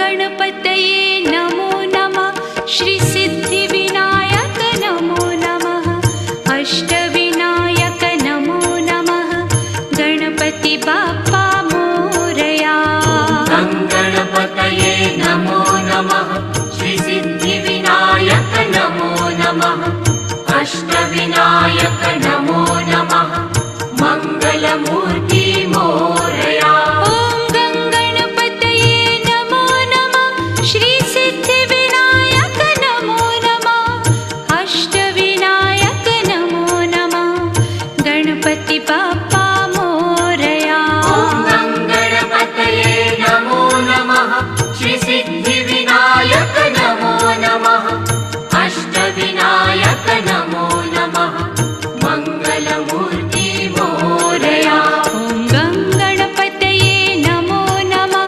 गणपतये नमो नमः। श्री सिद्धिविनायक नमो नमः। अष्टविनायक नमो नमः। गणपति बाप्पा मोरया। गणपतये नमो नमः। श्री सिद्धिविनायक नमो नमः। अष्टविनायक नमो